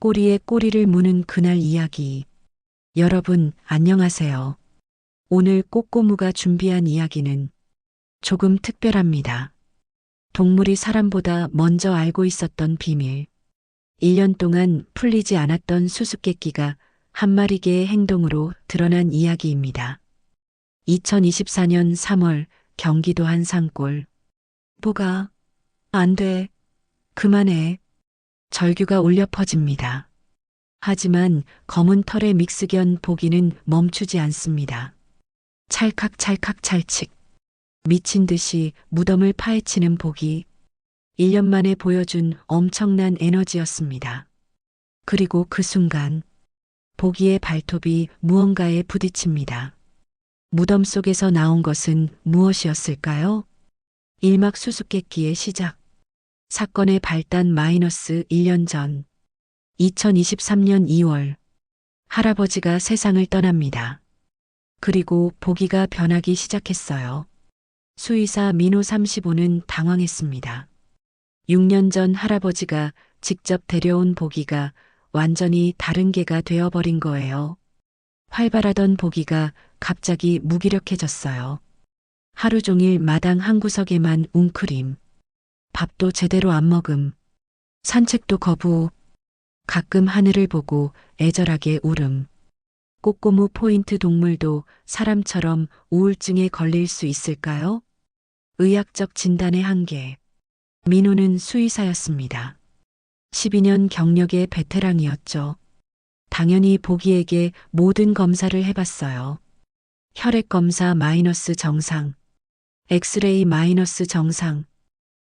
꼬리에 꼬리를 무는 그날 이야기. 여러분, 안녕하세요. 오늘 꼬꼬무가 준비한 이야기는 조금 특별합니다. 동물이 사람보다 먼저 알고 있었던 비밀. 1년 동안 풀리지 않았던 수수께끼가 한 마리 개의 행동으로 드러난 이야기입니다. 2024년 3월 경기도 한 산골. 뭐가? 안 돼. 그만해. 절규가 울려 퍼집니다. 하지만 검은 털의 믹스견 보기는 멈추지 않습니다. 찰칵찰칵 찰칙. 미친 듯이 무덤을 파헤치는 보기. 1년 만에 보여준 엄청난 에너지였습니다. 그리고 그 순간 보기의 발톱이 무언가에 부딪힙니다. 무덤 속에서 나온 것은 무엇이었을까요? 일막 수수께끼의 시작. 사건의 발단 마이너스 1년 전. 2023년 2월. 할아버지가 세상을 떠납니다. 그리고 보기가 변하기 시작했어요. 수의사 민호 35는 당황했습니다. 6년 전 할아버지가 직접 데려온 보기가 완전히 다른 개가 되어버린 거예요. 활발하던 보기가 갑자기 무기력해졌어요. 하루 종일 마당 한 구석에만 웅크림. 밥도 제대로 안 먹음. 산책도 거부. 가끔 하늘을 보고 애절하게 울음. 꼬꼬무 포인트 동물도 사람처럼 우울증에 걸릴 수 있을까요? 의학적 진단의 한계. 민호는 수의사였습니다. 12년 경력의 베테랑이었죠. 당연히 보기에게 모든 검사를 해봤어요. 혈액 검사 마이너스 정상, 엑스레이 마이너스 정상,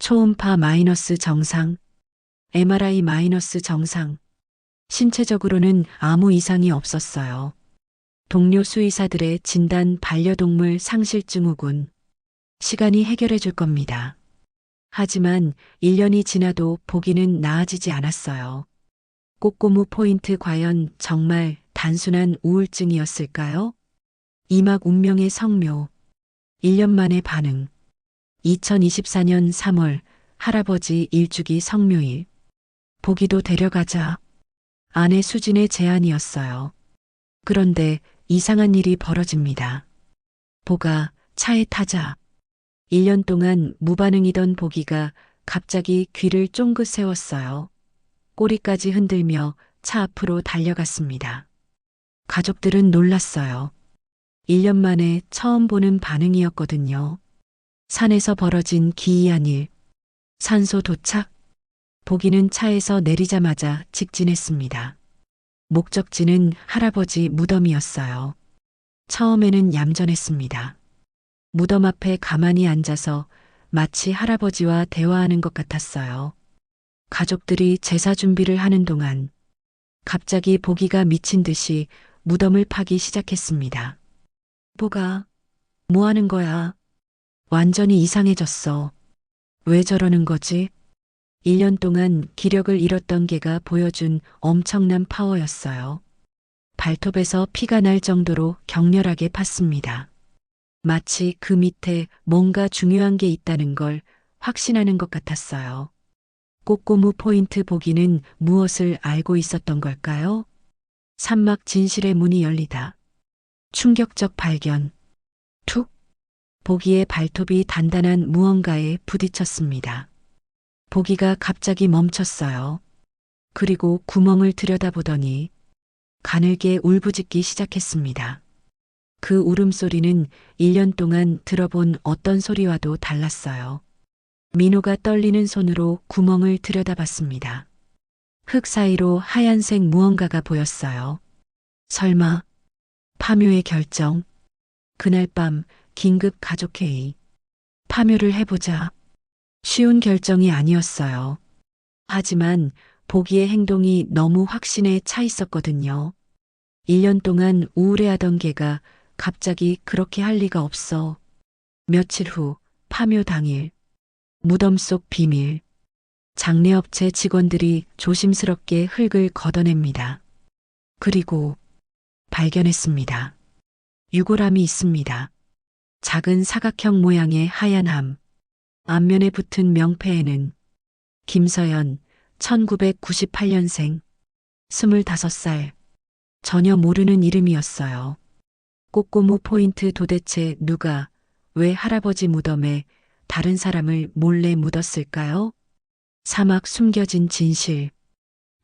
초음파 마이너스 정상, MRI 마이너스 정상. 신체적으로는 아무 이상이 없었어요. 동료 수의사들의 진단 반려동물 상실증후군. 시간이 해결해 줄 겁니다. 하지만 1년이 지나도 보기는 나아지지 않았어요. 꼬꼬무 포인트 과연 정말 단순한 우울증이었을까요? 이막 운명의 성묘. 1년 만의 반응. 2024년 3월 할아버지 일주기 성묘일. 보기도 데려가자. 아내 수진의 제안이었어요. 그런데 이상한 일이 벌어집니다. 보가 차에 타자. 1년 동안 무반응이던 보기가 갑자기 귀를 쫑긋 세웠어요. 꼬리까지 흔들며 차 앞으로 달려갔습니다. 가족들은 놀랐어요. 1년 만에 처음 보는 반응이었거든요. 산에서 벌어진 기이한 일. 산소 도착. 보기는 차에서 내리자마자 직진했습니다. 목적지는 할아버지 무덤이었어요. 처음에는 얌전했습니다. 무덤 앞에 가만히 앉아서 마치 할아버지와 대화하는 것 같았어요. 가족들이 제사 준비를 하는 동안 갑자기 보기가 미친 듯이 무덤을 파기 시작했습니다. 보가, 뭐 하는 거야? 완전히 이상해졌어. 왜 저러는 거지? 1년 동안 기력을 잃었던 개가 보여준 엄청난 파워였어요. 발톱에서 피가 날 정도로 격렬하게 팠습니다. 마치 그 밑에 뭔가 중요한 게 있다는 걸 확신하는 것 같았어요. 꼬꼬무 포인트 보기는 무엇을 알고 있었던 걸까요? 산막 진실의 문이 열리다. 충격적 발견. 툭. 보기의 발톱이 단단한 무언가에 부딪혔습니다. 보기가 갑자기 멈췄어요. 그리고 구멍을 들여다보더니 가늘게 울부짖기 시작했습니다. 그 울음소리는 1년 동안 들어본 어떤 소리와도 달랐어요. 민호가 떨리는 손으로 구멍을 들여다봤습니다. 흙 사이로 하얀색 무언가가 보였어요. 설마 파묘의 결정. 그날 밤 긴급 가족회의. 파묘를 해보자. 쉬운 결정이 아니었어요. 하지만 보기의 행동이 너무 확신에 차 있었거든요. 1년 동안 우울해하던 개가 갑자기 그렇게 할 리가 없어. 며칠 후 파묘 당일. 무덤 속 비밀. 장례업체 직원들이 조심스럽게 흙을 걷어냅니다. 그리고 발견했습니다. 유골함이 있습니다. 작은 사각형 모양의 하얀 함. 앞면에 붙은 명패에는 김서연 1998년생 25살. 전혀 모르는 이름이었어요. 꼬꼬무 포인트 도대체 누가, 왜 할아버지 무덤에 다른 사람을 몰래 묻었을까요? 사막 숨겨진 진실.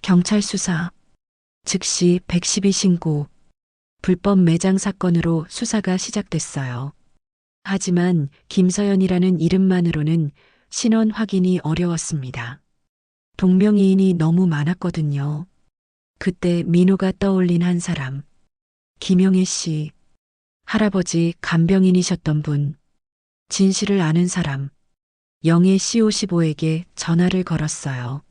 경찰 수사. 즉시 112 신고. 불법 매장 사건으로 수사가 시작됐어요. 하지만 김서연이라는 이름만으로는 신원 확인이 어려웠습니다. 동명이인이 너무 많았거든요. 그때 민호가 떠올린 한 사람. 김영애 씨. 할아버지 간병인이셨던 분. 진실을 아는 사람. 영애 C55에게 전화를 걸었어요.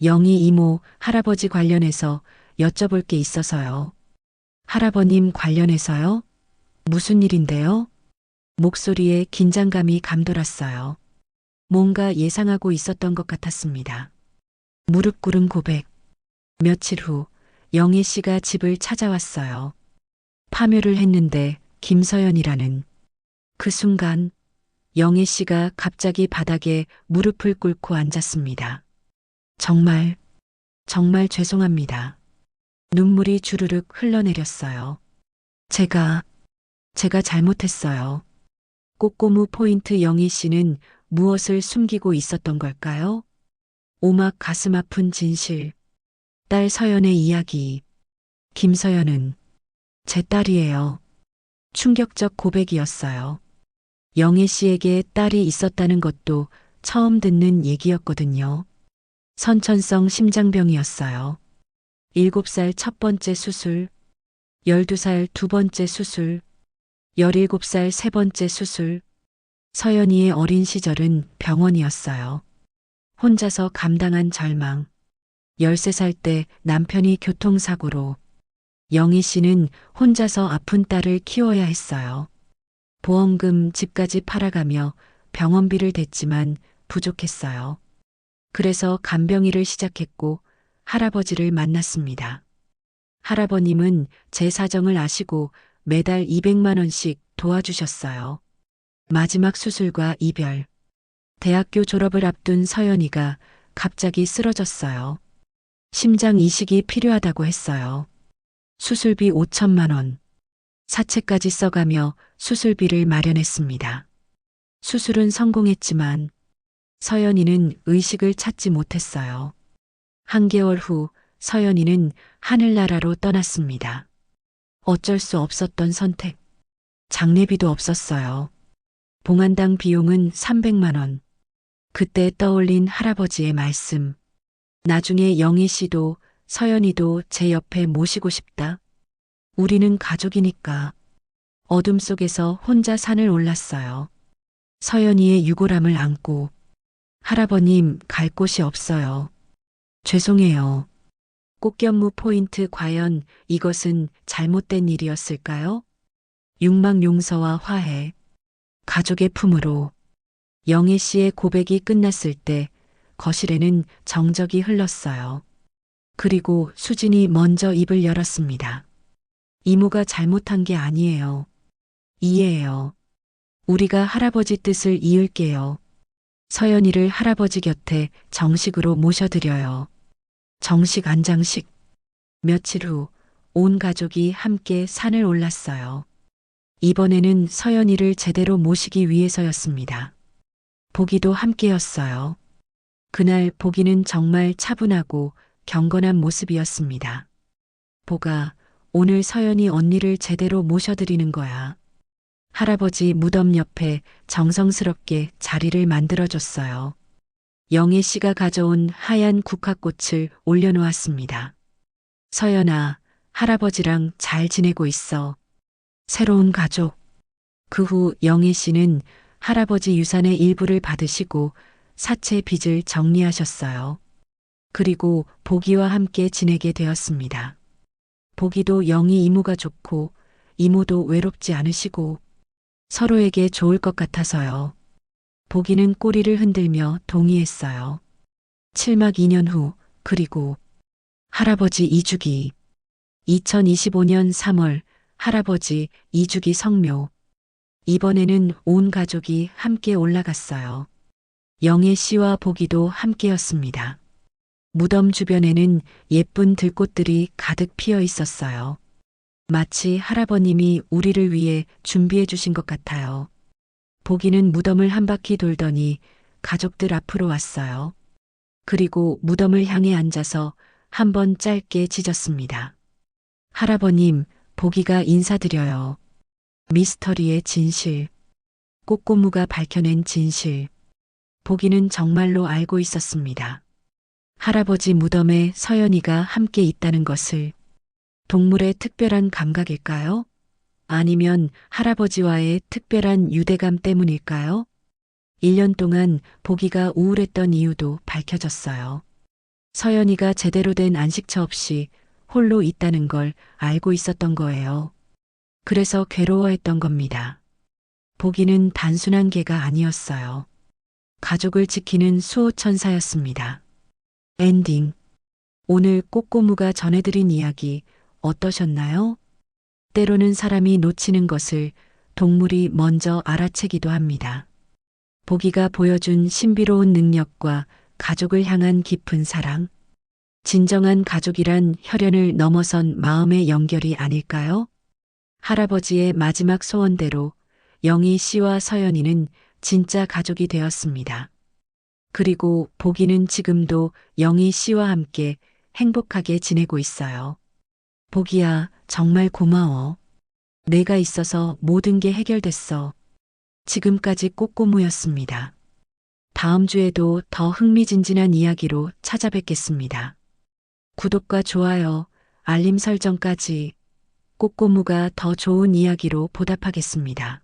영희 이모, 할아버지 관련해서 여쭤볼 게 있어서요. 할아버님 관련해서요? 무슨 일인데요? 목소리에 긴장감이 감돌았어요. 뭔가 예상하고 있었던 것 같았습니다. 무릎 꿇은 고백. 며칠 후 영희 씨가 집을 찾아왔어요. 파묘를 했는데 김서연이라는. 그 순간 영희 씨가 갑자기 바닥에 무릎을 꿇고 앉았습니다. 정말 죄송합니다. 눈물이 주르륵 흘러내렸어요. 제가 잘못했어요. 꼬꼬무 포인트 영희 씨는 무엇을 숨기고 있었던 걸까요? 오막 가슴 아픈 진실. 딸 서연의 이야기. 김서연은 제 딸이에요. 충격적 고백이었어요. 영애 씨에게 딸이 있었다는 것도 처음 듣는 얘기였거든요. 선천성 심장병이었어요. 7살 첫 번째 수술, 12살 두 번째 수술, 17살 세 번째 수술. 서연이의 어린 시절은 병원이었어요. 혼자서 감당한 절망. 13살 때 남편이 교통사고로. 영희 씨는 혼자서 아픈 딸을 키워야 했어요. 보험금 집까지 팔아가며 병원비를 댔지만 부족했어요. 그래서 간병일을 시작했고 할아버지를 만났습니다. 할아버님은 제 사정을 아시고 매달 200만 원씩 도와주셨어요. 마지막 수술과 이별. 대학교 졸업을 앞둔 서연이가 갑자기 쓰러졌어요. 심장 이식이 필요하다고 했어요. 수술비 5천만 원. 사채까지 써가며 수술비를 마련했습니다. 수술은 성공했지만 서연이는 의식을 찾지 못했어요. 한 개월 후 서연이는 하늘나라로 떠났습니다. 어쩔 수 없었던 선택. 장례비도 없었어요. 봉안당 비용은 300만 원. 그때 떠올린 할아버지의 말씀. 나중에 영희 씨도 서연이도 제 옆에 모시고 싶다. 우리는 가족이니까. 어둠 속에서 혼자 산을 올랐어요. 서연이의 유골함을 안고. 할아버님, 갈 곳이 없어요. 죄송해요. 꽃견무 포인트, 과연 이것은 잘못된 일이었을까요? 육막 용서와 화해. 가족의 품으로. 영애 씨의 고백이 끝났을 때 거실에는 정적이 흘렀어요. 그리고 수진이 먼저 입을 열었습니다. 이모가 잘못한 게 아니에요. 이해해요. 우리가 할아버지 뜻을 이을게요. 서연이를 할아버지 곁에 정식으로 모셔드려요. 정식 안장식. 며칠 후 온 가족이 함께 산을 올랐어요. 이번에는 서연이를 제대로 모시기 위해서였습니다. 보기도 함께였어요. 그날 보기는 정말 차분하고 경건한 모습이었습니다. 보가, 오늘 서연이 언니를 제대로 모셔드리는 거야. 할아버지 무덤 옆에 정성스럽게 자리를 만들어줬어요. 영애 씨가 가져온 하얀 국화꽃을 올려놓았습니다. 서연아, 할아버지랑 잘 지내고 있어. 새로운 가족. 그 후 영애 씨는 할아버지 유산의 일부를 받으시고 사채 빚을 정리하셨어요. 그리고 보기와 함께 지내게 되었습니다. 보기도 영희 이모가 좋고 이모도 외롭지 않으시고 서로에게 좋을 것 같아서요. 보기는 꼬리를 흔들며 동의했어요. 7막 2년 후, 그리고 할아버지 2주기. 2025년 3월 할아버지 2주기 성묘. 이번에는 온 가족이 함께 올라갔어요. 영애 씨와 보기도 함께였습니다. 무덤 주변에는 예쁜 들꽃들이 가득 피어 있었어요. 마치 할아버님이 우리를 위해 준비해 주신 것 같아요. 보기는 무덤을 한 바퀴 돌더니 가족들 앞으로 왔어요. 그리고 무덤을 향해 앉아서 한번 짧게 짖었습니다. 할아버님, 보기가 인사드려요. 미스터리의 진실. 꼬꼬무가 밝혀낸 진실. 보기는 정말로 알고 있었습니다. 할아버지 무덤에 서연이가 함께 있다는 것을. 동물의 특별한 감각일까요? 아니면 할아버지와의 특별한 유대감 때문일까요? 1년 동안 보기가 우울했던 이유도 밝혀졌어요. 서연이가 제대로 된 안식처 없이 홀로 있다는 걸 알고 있었던 거예요. 그래서 괴로워했던 겁니다. 보기는 단순한 개가 아니었어요. 가족을 지키는 수호천사였습니다. 엔딩. 오늘 꼬꼬무가 전해드린 이야기 어떠셨나요? 때로는 사람이 놓치는 것을 동물이 먼저 알아채기도 합니다. 보기가 보여준 신비로운 능력과 가족을 향한 깊은 사랑. 진정한 가족이란 혈연을 넘어선 마음의 연결이 아닐까요? 할아버지의 마지막 소원대로 영희 씨와 서연이는 진짜 가족이 되었습니다. 그리고 보기는 지금도 영희 씨와 함께 행복하게 지내고 있어요. 보기야, 정말 고마워. 내가 있어서 모든 게 해결됐어. 지금까지 꼬꼬무였습니다. 다음 주에도 더 흥미진진한 이야기로 찾아뵙겠습니다. 구독과 좋아요, 알림 설정까지. 꼬꼬무가 더 좋은 이야기로 보답하겠습니다.